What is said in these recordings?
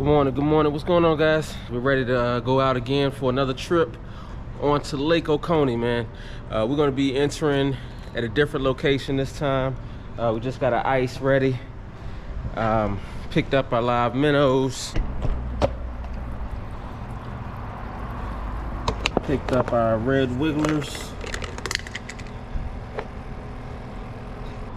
Good morning. What's going on, guys? We're ready to go out again for another trip onto Lake Oconee, man. We're gonna be entering at a different location this time. We just got our ice ready. Picked up our live minnows. Picked up our red wigglers.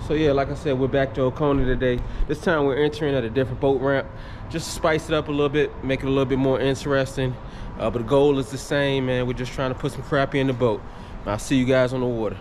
So yeah, like I said, we're back to Oconee today. This time we're entering at a different boat ramp. Just to spice it up a little bit, make it a little bit more interesting. But the goal is the same, man. We're just trying to put some crappie in the boat. I'll see you guys on the water.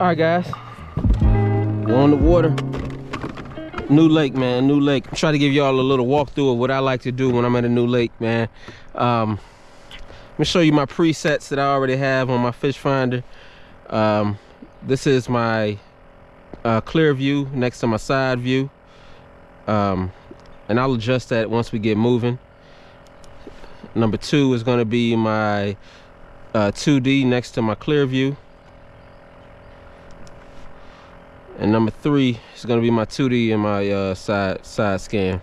All right, guys, we're on the water. New lake, man, new lake. I'm trying to give y'all a little walkthrough of what I like to do when I'm at a new lake, man. Let me show you my presets that I already have on my fish finder. This is my clear view next to my side view. And I'll adjust that once we get moving. Number 2 is gonna be my 2D next to my clear view. And number 3 is going to be my 2D and my side scan.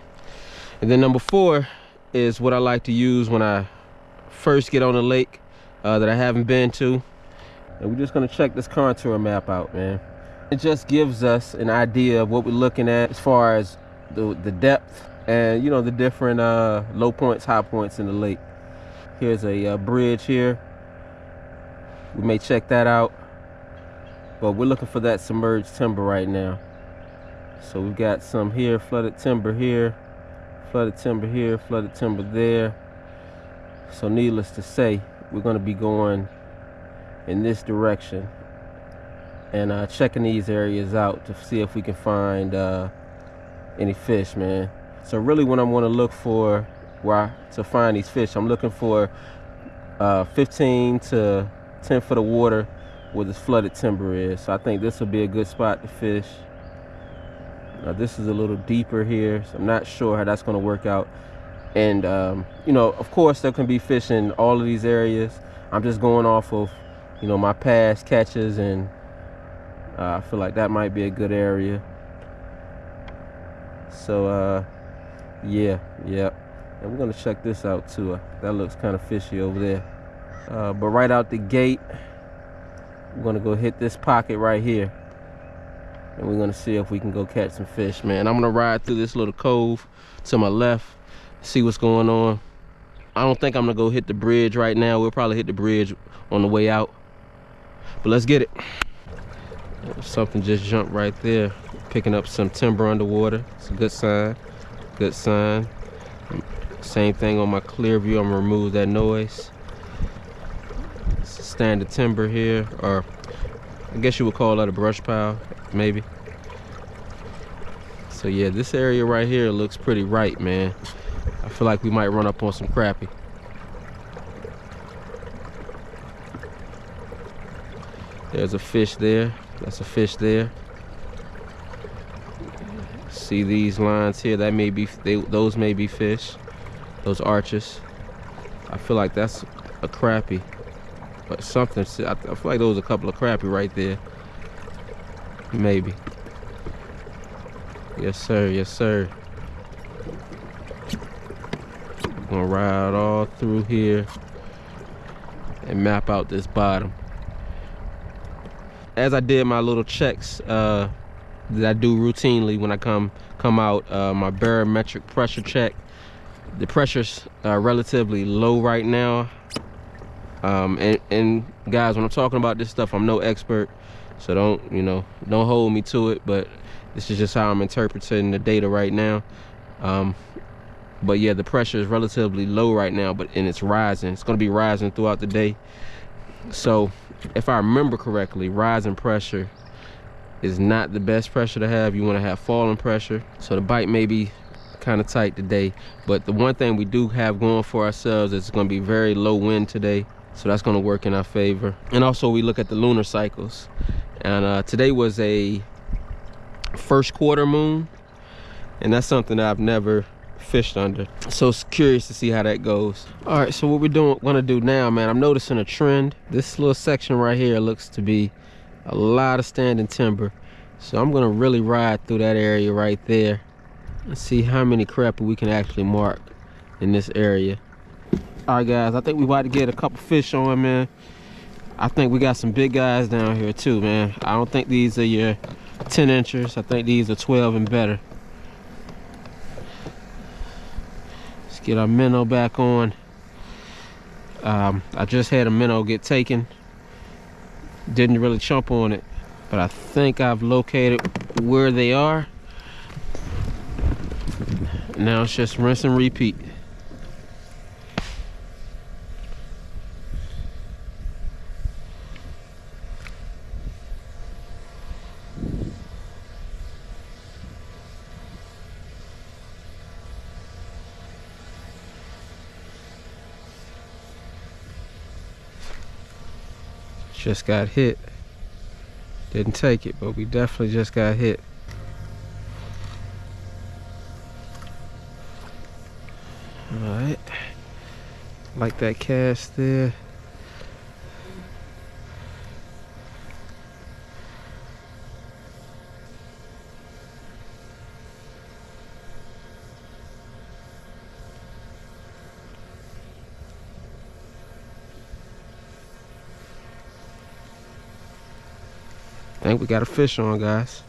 And then number 4 is what I like to use when I first get on the lake that I haven't been to. And we're just going to check this contour map out, man. It just gives us an idea of what we're looking at as far as the depth and, you know, the different low points, high points in the lake. Here's a bridge here. We may check that out. But we're looking for that submerged timber right now. So we've got some here, flooded timber here, flooded timber here, flooded timber there. So needless to say, we're gonna be going in this direction and checking these areas out to see if we can find any fish, man. So really what I wanna look for to find these fish, I'm looking for 15 to 10 foot of water where this flooded timber is. So I think this will be a good spot to fish. Now this is a little deeper here, so I'm not sure how that's going to work out. And you know, of course there can be fish in all of these areas. I'm just going off of, you know, my past catches, and I feel like that might be a good area. So yeah, and we're gonna check this out too. That looks kind of fishy over there. But right out the gate, we're gonna go hit this pocket right here, and we're gonna see if we can go catch some fish, man. I'm gonna ride through this little cove to my left, see what's going on. I don't think I'm gonna go hit the bridge right now. We'll probably hit the bridge on the way out, but let's get it. Something just jumped right there, picking up some timber underwater. It's a good sign, good sign. Same thing on my clear view. I'm gonna remove that noise. Standard timber here, or I guess you would call that a brush pile, maybe. So yeah, this area right here looks pretty right, man. I feel like we might run up on some crappie. There's a fish there. That's a fish there. See these lines here? That may be those may be fish. Those arches. I feel like that's a crappie. But something, I feel like there was a couple of crappie right there. Maybe. Yes, sir. Yes, sir. I'm gonna ride all through here and map out this bottom. as I did my little checks that I do routinely when I come out, my barometric pressure check, the pressure's relatively low right now. And guys, when I'm talking about this stuff, I'm no expert, so don't hold me to it, but this is just how I'm interpreting the data right now. But yeah, the pressure is relatively low right now, and it's rising. It's going to be rising throughout the day. So if I remember correctly, rising pressure is not the best pressure to have. You want to have falling pressure. So the bite may be kind of tight today, but the one thing we do have going for ourselves is it's going to be very low wind today, so that's going to work in our favor. And also we look at the lunar cycles, and today was a first quarter moon, and that's something that I've never fished under, so it's curious to see how that goes. All right, so what we're gonna do now, man, I'm noticing a trend. This little section right here looks to be a lot of standing timber, so I'm gonna really ride through that area right there and see how many crappie we can actually mark in this area. All right, guys, I think we about to get a couple fish on, man. I think we got some big guys down here too, man. I don't think these are your 10 inchers. I think these are 12 and better. Let's get our minnow back on. I just had a minnow get taken. Didn't really chump on it, but I think I've located where they are. Now it's just rinse and repeat. Just got hit. Didn't take it, but we definitely just got hit. All right, like that cast there. I think we got a fish on, guys.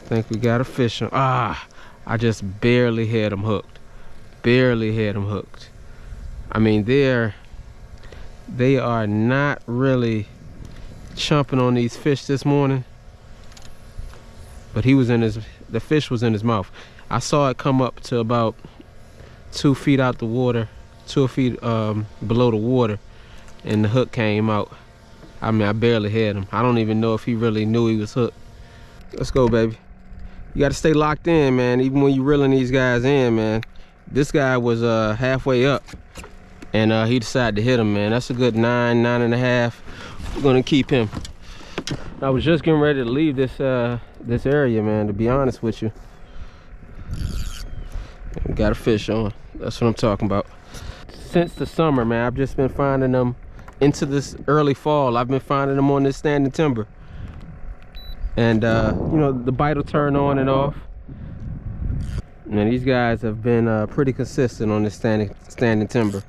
I think we got a fish on. I just barely had him hooked. Barely had him hooked. I mean, they are not really chomping on these fish this morning, but the fish was in his mouth. I saw it come up to about 2 feet out the water, 2 feet below the water, and the hook came out. I mean, I barely had him. I don't even know if he really knew he was hooked. Let's go, baby. You got to stay locked in, man, even when you're reeling these guys in, man. This guy was halfway up, and he decided to hit him, man. That's a good 9.5. We're going to keep him. I was just getting ready to leave this area, man, to be honest with you. We got a fish on. That's what I'm talking about. Since the summer, man, I've just been finding them. Into this early fall, I've been finding them on this standing timber, and you know, the bite will turn on and off, and these guys have been pretty consistent on this standing timber.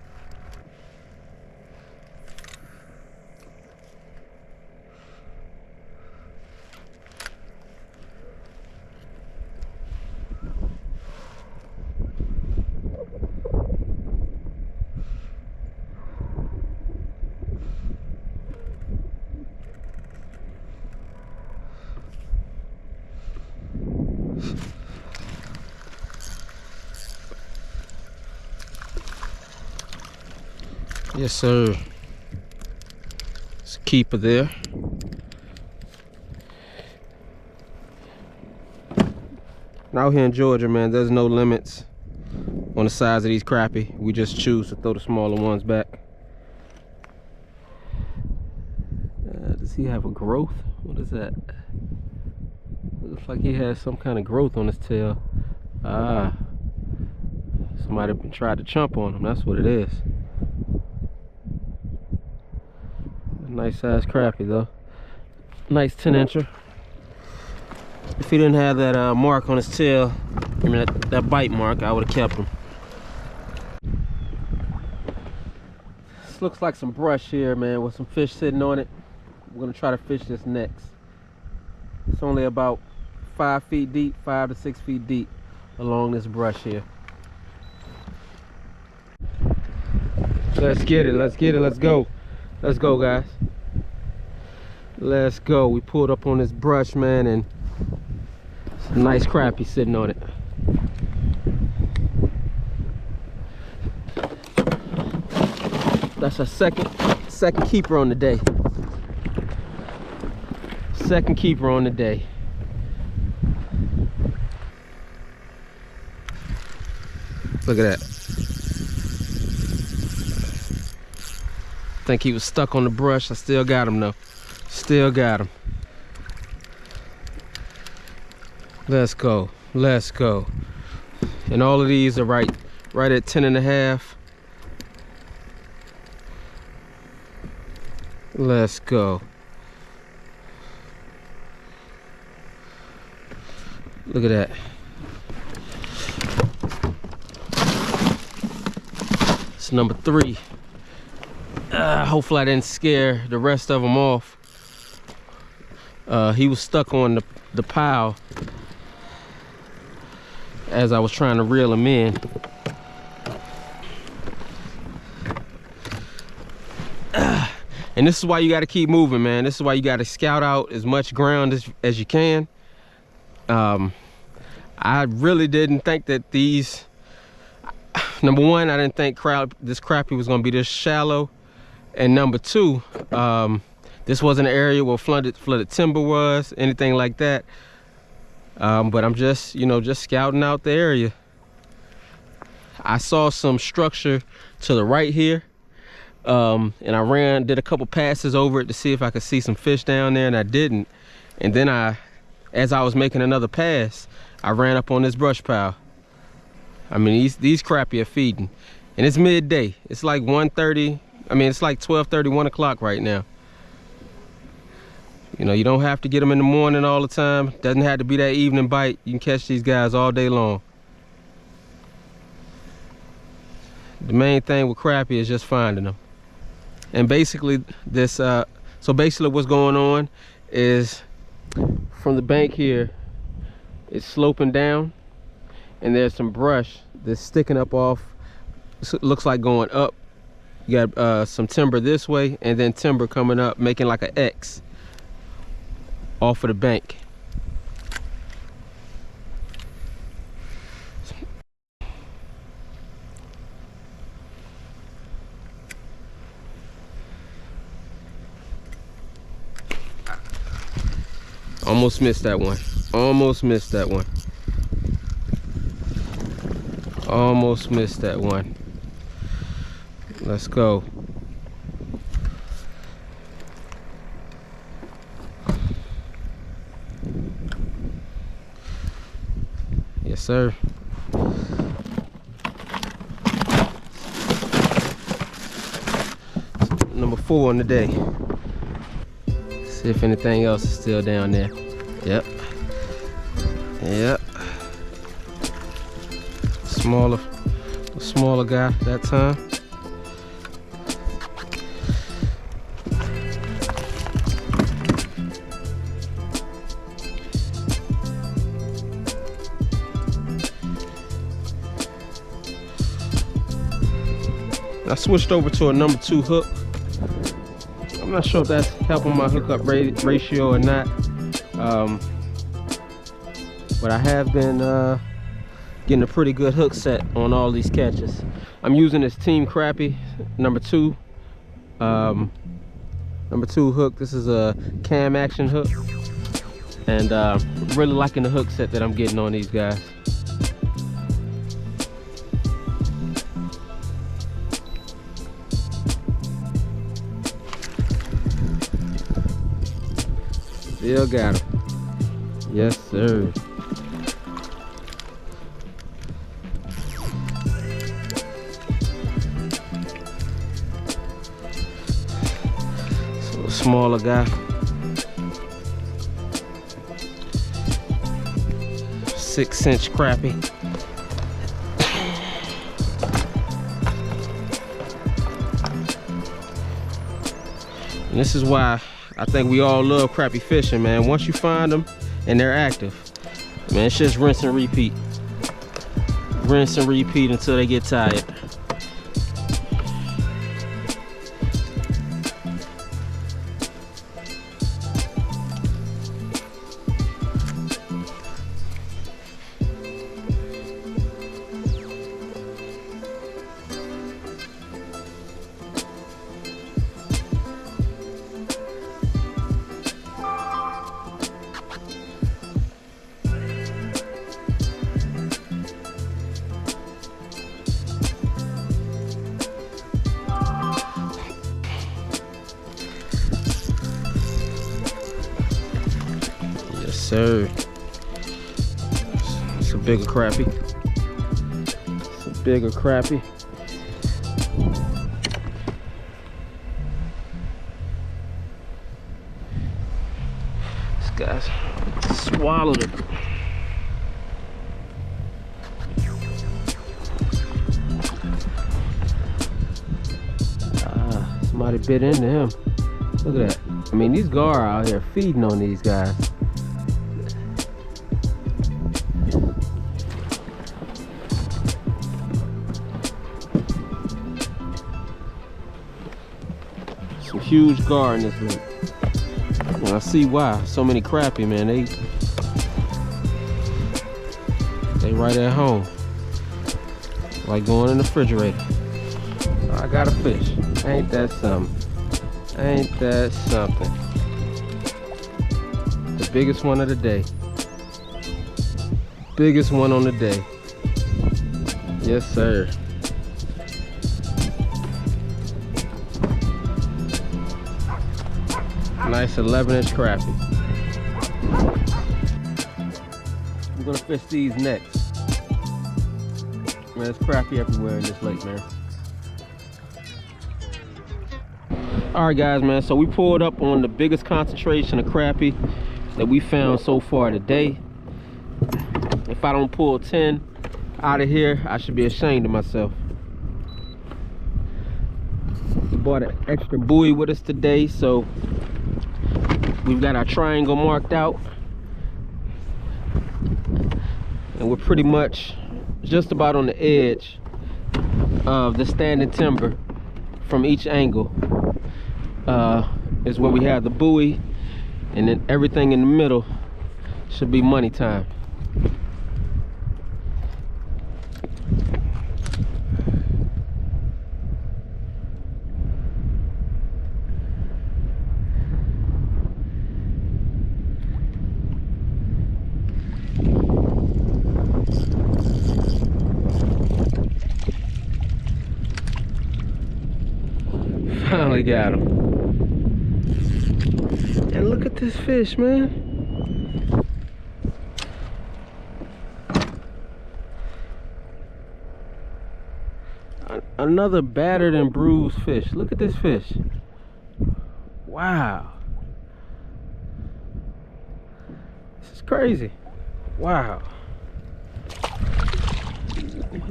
Yes, sir. It's a keeper there. Now out here in Georgia, man, there's no limits on the size of these crappie. We just choose to throw the smaller ones back. Does he have a growth? What is that? Looks like he has some kind of growth on his tail. Somebody tried to chomp on him. That's what it is. Nice size crappie though. Nice 10-incher. If he didn't have that mark on his tail, I mean that bite mark, I would have kept him. This looks like some brush here, man, with some fish sitting on it. We're gonna try to fish this next. It's only about 5 feet deep, 5 to 6 feet deep along this brush here. Let's get it, let's get it, let's go. Let's go, guys. Let's go. We pulled up on this brush, man, and some nice crappie sitting on it. That's our second keeper on the day. Second keeper on the day. Look at that. I think he was stuck on the brush. I still got him though. Still got him. Let's go. Let's go. And all of these are right at 10.5. Let's go. Look at that. It's number 3. Hopefully I didn't scare the rest of them off. He was stuck on the pile as I was trying to reel him in. And this is why you got to keep moving, man. This is why you got to scout out as much ground as you can. I really didn't think that these, number one, I didn't think this crappie was going to be this shallow. And number 2, this wasn't an area where flooded timber was, anything like that. But I'm just, just scouting out the area. I saw some structure to the right here. And I did a couple passes over it to see if I could see some fish down there, and I didn't. And then as I was making another pass, I ran up on this brush pile. I mean, these crappie are feeding. And it's midday. It's like 1:30. I mean, it's like 12:30, 1 o'clock right now. You don't have to get them in the morning all the time. Doesn't have to be that evening bite. You can catch these guys all day long. The main thing with crappie is just finding them. And basically so basically what's going on is from the bank here, it's sloping down, and there's some brush that's sticking up off. It looks like going up. You got some timber this way, and then timber coming up, making like an X off of the bank. Almost missed that one. Almost missed that one. Almost missed that one. Let's go. Yes, sir. Number 4 on the day. See if anything else is still down there. Yep. Yep. Smaller guy that time. I switched over to a number 2 hook. I'm not sure if that's helping my hookup ratio or not, but I have been getting a pretty good hook set on all these catches. I'm using this Team Crappie number 2 hook. This is a cam action hook, and really liking the hook set that I'm getting on these guys. Still got him. Yes, sir. So a smaller guy. 6-inch crappie. And this is why I think we all love crappie fishing, man. Once you find them and they're active, man, it's just rinse and repeat. Rinse and repeat until they get tired. Sir, it's a bigger crappie. It's a bigger crappie. This guy's swallowed it. Ah, somebody bit into him. Look at that. I mean, these gar are out here feeding on these guys. Some huge gar in this lake. And I see why. So many crappie, man. They right at home. Like going in the refrigerator. I got a fish. Ain't that something? Ain't that something? The biggest one of the day. Biggest one on the day. Yes, sir. Nice 11-inch crappie. I'm gonna fish these next. Man, there's crappie everywhere in this lake, man. All right, guys, man. So we pulled up on the biggest concentration of crappie that we found so far today. If I don't pull 10 out of here, I should be ashamed of myself. We bought an extra buoy with us today, so we've got our triangle marked out, and we're pretty much just about on the edge of the standing timber from each angle. Is where we have the buoy, and then everything in the middle should be money time. Finally got him. And look at this fish, man. Another battered and bruised fish. Look at this fish. Wow. This is crazy. Wow.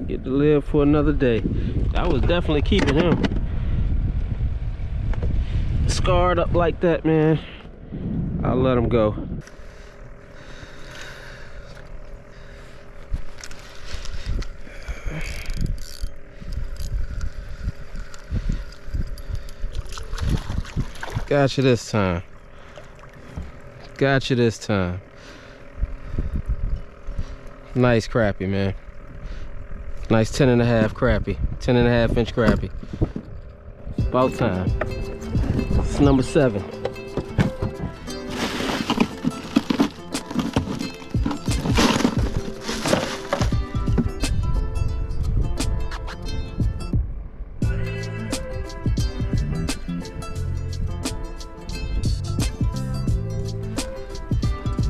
Get to live for another day. I was definitely keeping him. Scarred up like that, man. I'll let him go. Got you this time. Got you this time. Nice crappie, man. Nice 10.5 crappie. 10.5-inch crappie. About time. It's number 7.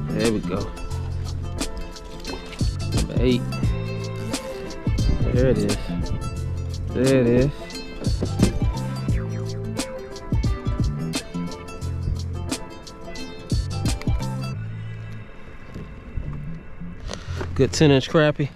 There we go. Number 8. There it is. There it is. Good 10-inch crappie.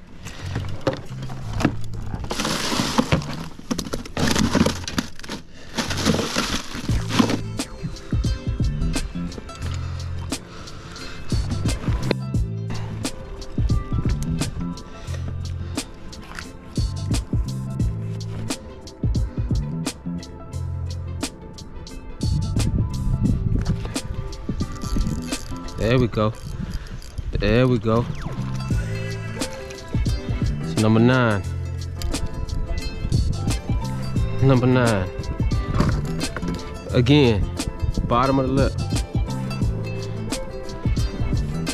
There we go. There we go. It's number 9. Number 9. Again, bottom of the lip.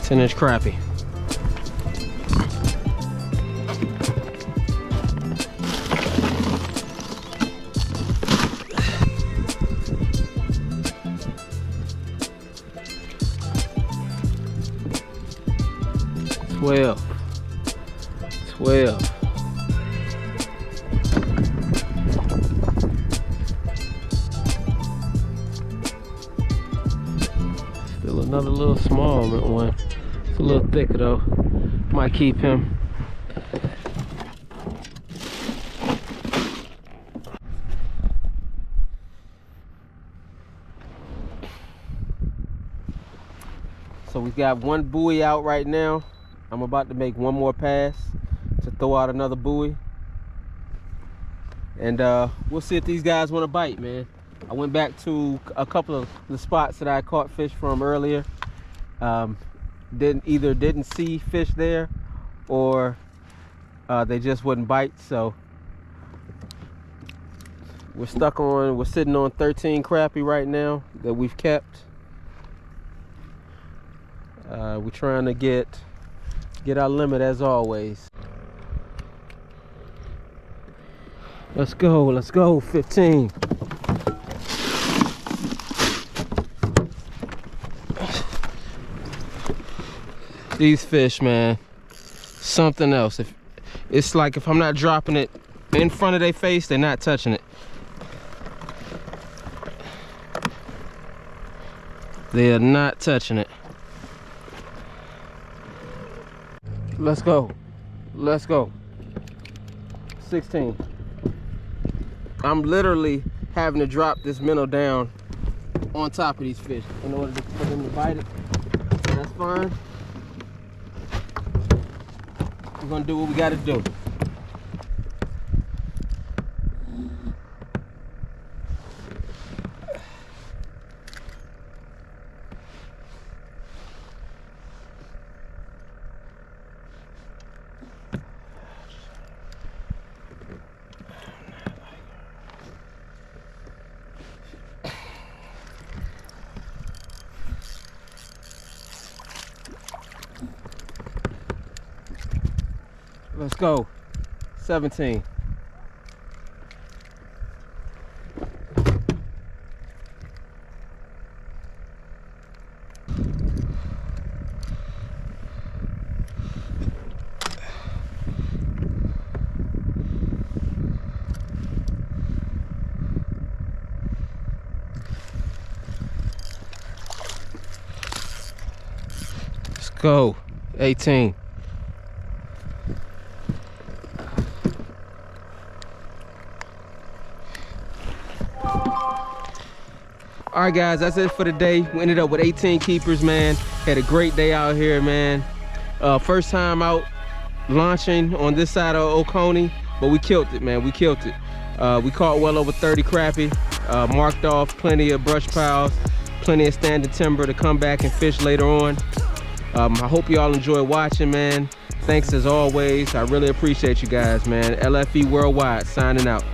10-inch crappie. Twelve. Still another little small one. It's a little thicker though. Might keep him. So we got one buoy out right now. I'm about to make one more pass to throw out another buoy. And we'll see if these guys want to bite, man. I went back to a couple of the spots that I caught fish from earlier. Didn't see fish there, or they just wouldn't bite. So we're sitting on 13 crappie right now that we've kept. We're trying to get our limit as always. Let's go, 15. These fish, man, something else. It's like if I'm not dropping it in front of their face, they're not touching it. They're not touching it. Let's go. 16. I'm literally having to drop this minnow down on top of these fish in order for them to bite it. That's fine. We're gonna do what we gotta do. Let's go. 17. Let's go. 18. All right, guys, that's it for the day. We ended up with 18 keepers, man. Had a great day out here, man. First time out launching on this side of Oconee, but we killed it, man. We killed it. We caught well over 30 crappie, marked off plenty of brush piles, plenty of standing timber to come back and fish later on. I hope y'all enjoy watching, man. Thanks as always. I really appreciate you guys, man. LFE Worldwide signing out.